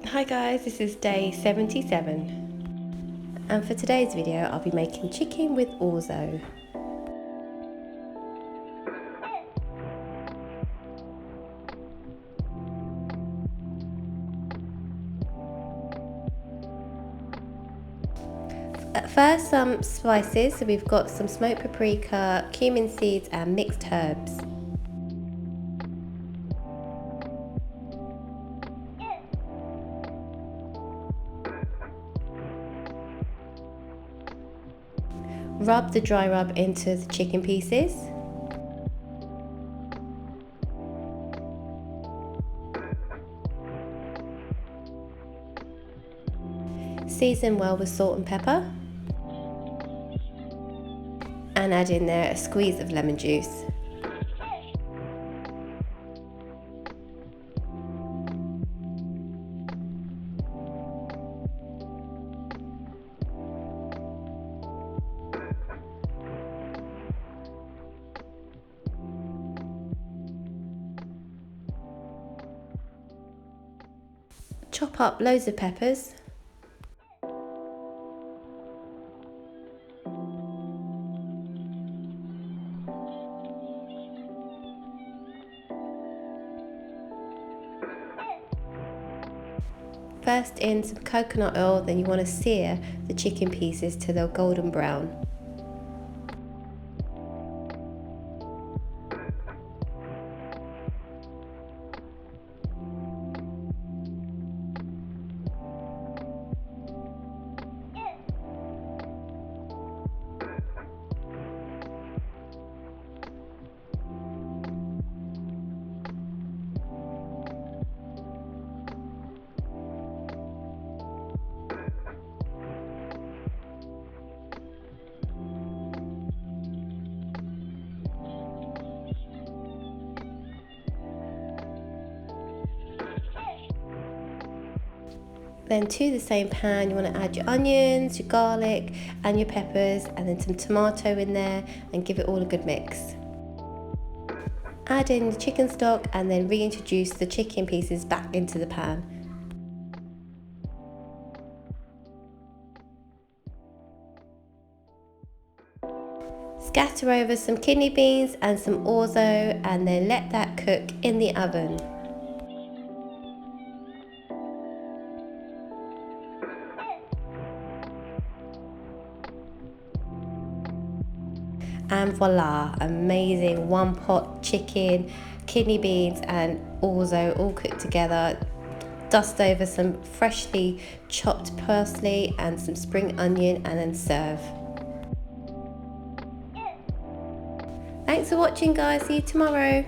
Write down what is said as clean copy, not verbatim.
Hi guys, this is day 77 and for today's video I'll be making chicken with orzo. First, some spices. So we've got some smoked paprika, cumin seeds and mixed herbs. Rub the dry rub into the chicken pieces. Season well with salt and pepper. And add in there a squeeze of lemon juice. Chop up loads of peppers. First in some coconut oil, then you want to sear the chicken pieces till they're golden brown. Then to the same pan you want to add your onions, your garlic and your peppers and then some tomato in there and give it all a good mix. Add in the chicken stock and then reintroduce the chicken pieces back into the pan. Scatter over some kidney beans and some orzo and then let that cook in the oven. And voila, amazing one pot chicken, kidney beans and orzo all cooked together. Dust over some freshly chopped parsley and some spring onion and then serve. Thanks for watching guys, see you tomorrow.